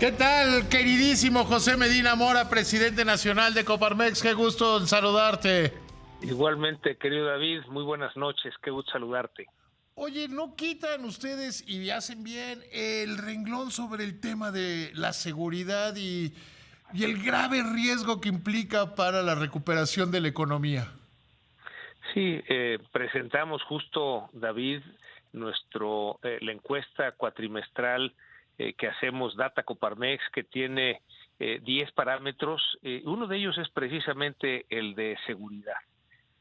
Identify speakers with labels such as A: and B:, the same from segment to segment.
A: ¿Qué tal, queridísimo José Medina Mora, presidente nacional de Coparmex? Qué gusto en saludarte.
B: Igualmente, querido David, muy buenas noches, qué gusto saludarte.
A: Oye, ¿no quitan ustedes y hacen bien el renglón sobre el tema de la seguridad y el grave riesgo que implica para la recuperación de la economía?
B: Sí, presentamos justo, David, la encuesta cuatrimestral que hacemos Data Coparmex, que tiene 10 parámetros. Uno de ellos es precisamente el de seguridad.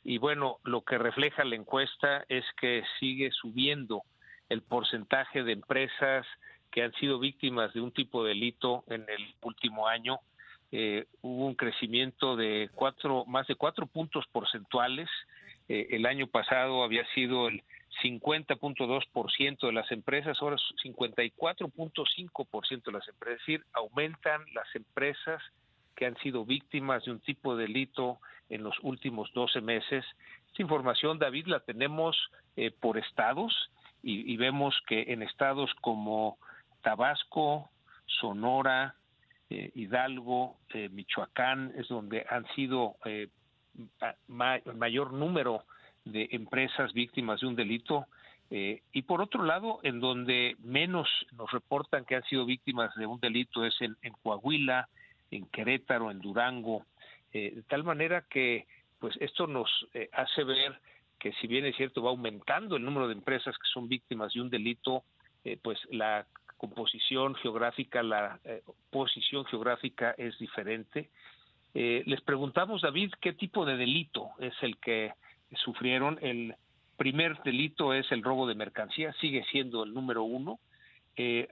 B: Y bueno, lo que refleja la encuesta es que sigue subiendo el porcentaje de empresas que han sido víctimas de un tipo de delito en el último año. Hubo un crecimiento de más de 4 puntos porcentuales. El año pasado había sido el 50.2% de las empresas, ahora es 54.5% de las empresas. Es decir, aumentan las empresas que han sido víctimas de un tipo de delito en los últimos 12 meses. Esta información, David, la tenemos por estados y vemos que en estados como Tabasco, Sonora, Hidalgo, Michoacán, es donde han sido mayor número de empresas víctimas de un delito. Y por otro lado, en donde menos nos reportan que han sido víctimas de un delito es en Coahuila, en Querétaro, en Durango, de tal manera que pues esto nos hace ver que, si bien es cierto, va aumentando el número de empresas que son víctimas de un delito, pues la composición geográfica, la posición geográfica es diferente. Les preguntamos, David, qué tipo de delito es el que sufrieron. El primer delito es el robo de mercancías, sigue siendo el número uno.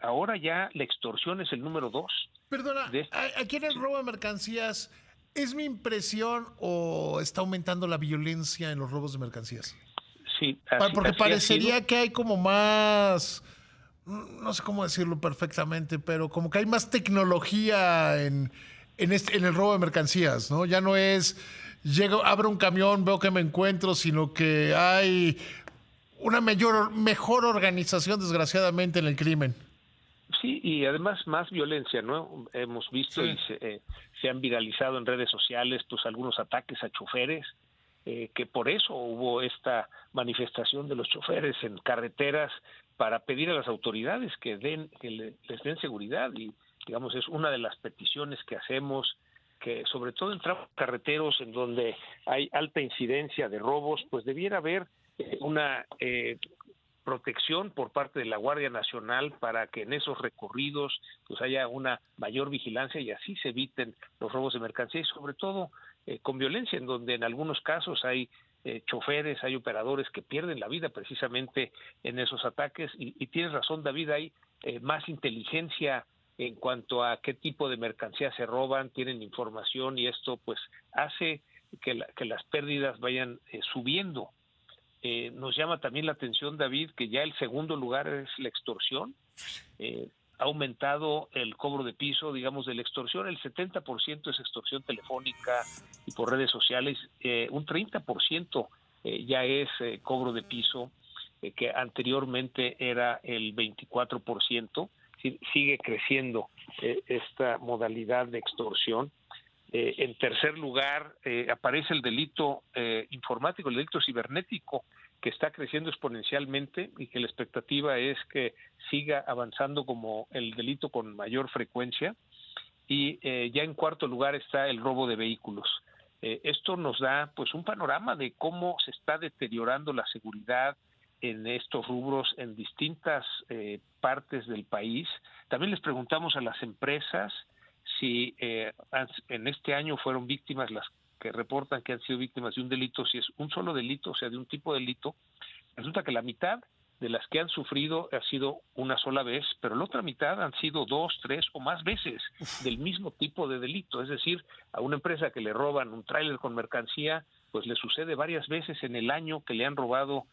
B: Ahora ya la extorsión es el número dos.
A: Perdona, aquí en el robo de mercancías, ¿es mi impresión o está aumentando la violencia en los robos de mercancías?
B: Sí,
A: Porque
B: así ha sido.
A: parecería que hay como más, no sé cómo decirlo perfectamente, pero como que hay más tecnología en el robo de mercancías, ¿no? Ya no es, llego, abro un camión, veo que me encuentro, sino que hay una mejor organización, desgraciadamente, en el crimen.
B: Sí, y además más violencia, ¿no? Hemos visto
A: Sí.
B: y se han viralizado en redes sociales pues algunos ataques a choferes, que por eso hubo esta manifestación de los choferes en carreteras para pedir a las autoridades les den seguridad. Y digamos, es una de las peticiones que hacemos, que sobre todo en tramos carreteros en donde hay alta incidencia de robos, pues debiera haber una protección por parte de la Guardia Nacional para que en esos recorridos pues haya una mayor vigilancia y así se eviten los robos de mercancía, y sobre todo con violencia, en donde en algunos casos hay choferes, hay operadores que pierden la vida precisamente en esos ataques. Y tienes razón, David, hay más inteligencia en cuanto a qué tipo de mercancía se roban, tienen información, y esto pues hace que las pérdidas vayan subiendo. Nos llama también la atención, David, que ya el segundo lugar es la extorsión. Ha aumentado el cobro de piso, digamos, de la extorsión. El 70% es extorsión telefónica y por redes sociales. Un 30% ya es cobro de piso, que anteriormente era el 24%. Sigue creciendo esta modalidad de extorsión. En tercer lugar, aparece el delito informático, el delito cibernético, que está creciendo exponencialmente y que la expectativa es que siga avanzando como el delito con mayor frecuencia. Y ya en cuarto lugar está el robo de vehículos. Esto nos da pues un panorama de cómo se está deteriorando la seguridad en estos rubros en distintas partes del país. También les preguntamos a las empresas si en este año fueron víctimas las que reportan que han sido víctimas de un delito. Si es un solo delito, o sea, de un tipo de delito, resulta que la mitad de las que han sufrido ha sido una sola vez, pero la otra mitad han sido 2, 3 o más veces del mismo tipo de delito. Es decir, a una empresa que le roban un tráiler con mercancía, pues le sucede varias veces en el año que le han robado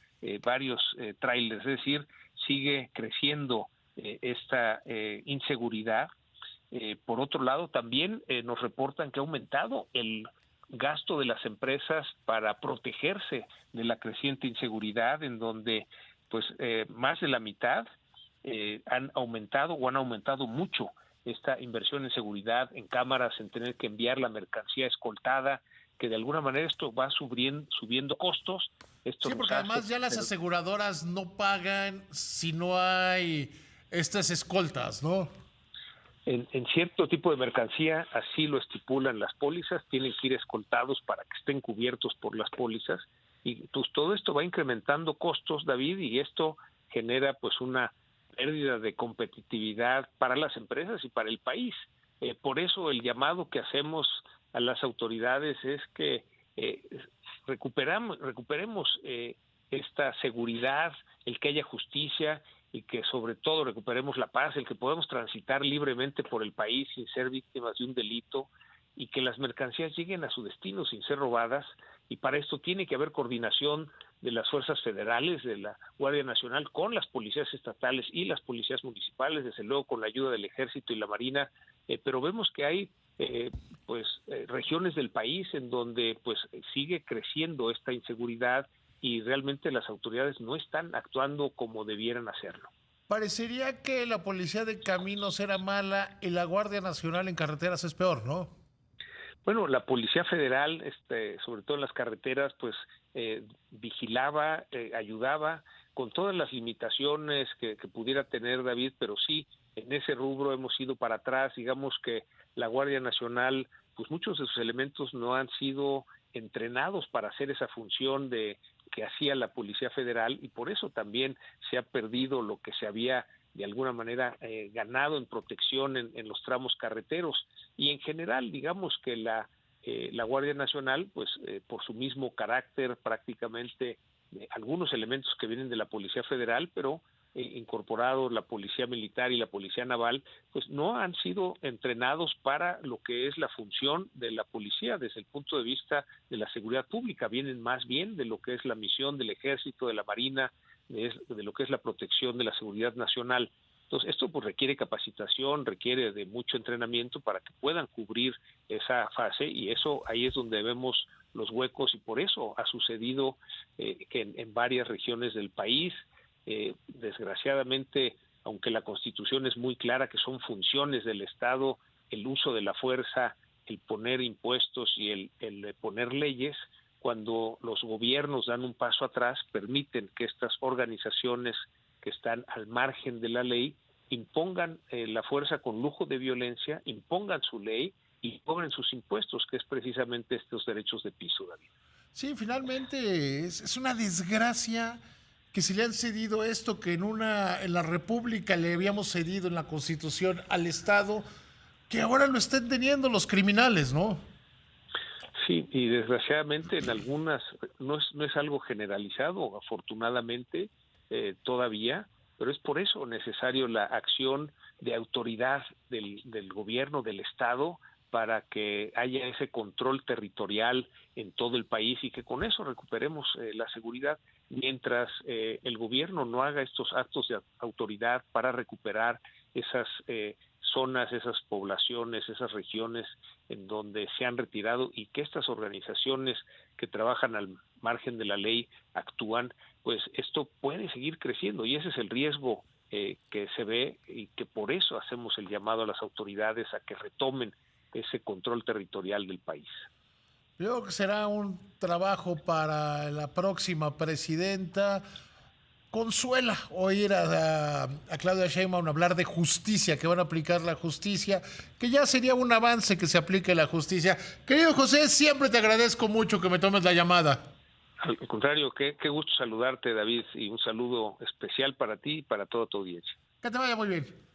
B: varios tráilers. Es decir, sigue creciendo esta inseguridad. Por otro lado, también nos reportan que ha aumentado el gasto de las empresas para protegerse de la creciente inseguridad, en donde pues más de la mitad han aumentado mucho esta inversión en seguridad, en cámaras, en tener que enviar la mercancía escoltada, que de alguna manera esto va subiendo costos. Esto
A: Sí, porque además ya las aseguradoras no pagan si no hay estas escoltas, ¿no?
B: En cierto tipo de mercancía, así lo estipulan las pólizas, tienen que ir escoltados para que estén cubiertos por las pólizas, y pues todo esto va incrementando costos, David, y esto genera pues una pérdida de competitividad para las empresas y para el país. Por eso el llamado que hacemos a las autoridades es que recuperemos esta seguridad, el que haya justicia y que sobre todo recuperemos la paz, el que podamos transitar libremente por el país sin ser víctimas de un delito y que las mercancías lleguen a su destino sin ser robadas, y para esto tiene que haber coordinación de las fuerzas federales, de la Guardia Nacional, con las policías estatales y las policías municipales, desde luego con la ayuda del Ejército y la Marina, pero vemos que hay regiones del país en donde pues sigue creciendo esta inseguridad y realmente las autoridades no están actuando como debieran hacerlo.
A: Parecería que la policía de caminos era mala y la Guardia Nacional en carreteras es peor, ¿no?
B: Bueno, la Policía Federal, sobre todo en las carreteras, pues vigilaba, ayudaba con todas las limitaciones que pudiera tener, David, pero sí, en ese rubro hemos ido para atrás. Digamos que la Guardia Nacional, pues muchos de sus elementos no han sido entrenados para hacer esa función que hacía la Policía Federal, y por eso también se ha perdido lo que se había de alguna manera ganado en protección en los tramos carreteros. Y en general, digamos que la Guardia Nacional, pues por su mismo carácter, prácticamente algunos elementos que vienen de la Policía Federal, pero incorporados la Policía Militar y la Policía Naval, pues no han sido entrenados para lo que es la función de la policía desde el punto de vista de la seguridad pública. Vienen más bien de lo que es la misión del Ejército, de la Marina, de lo que es la protección de la seguridad nacional. Entonces, esto pues requiere capacitación, requiere de mucho entrenamiento para que puedan cubrir esa fase, y eso ahí es donde vemos los huecos, y por eso ha sucedido que en varias regiones del país, desgraciadamente, aunque la Constitución es muy clara que son funciones del Estado, el uso de la fuerza, el poner impuestos y el poner leyes, cuando los gobiernos dan un paso atrás, permiten que estas organizaciones que están al margen de la ley impongan la fuerza con lujo de violencia, impongan su ley y cobren sus impuestos, que es precisamente estos derechos de piso, David.
A: Sí, finalmente es una desgracia que se le han cedido esto que en la República le habíamos cedido en la Constitución al Estado, que ahora lo estén teniendo los criminales, ¿no?
B: Sí, y desgraciadamente en algunas, no es algo generalizado, afortunadamente, todavía, pero es por eso necesario la acción de autoridad del gobierno, del Estado, para que haya ese control territorial en todo el país y que con eso recuperemos la seguridad. Mientras el gobierno no haga estos actos de autoridad para recuperar esas zonas, esas poblaciones, esas regiones en donde se han retirado, y que estas organizaciones que trabajan al margen de la ley actúan, pues esto puede seguir creciendo, y ese es el riesgo que se ve, y que por eso hacemos el llamado a las autoridades a que retomen ese control territorial del país.
A: Yo creo que será un trabajo para la próxima presidenta. Consuela oír a Claudia Sheinbaum hablar de justicia, que van a aplicar la justicia, que ya sería un avance que se aplique la justicia. Querido José, siempre te agradezco mucho que me tomes la llamada.
B: Al contrario, qué gusto saludarte, David, y un saludo especial para ti y para toda tu audiencia.
A: Que te vaya muy bien.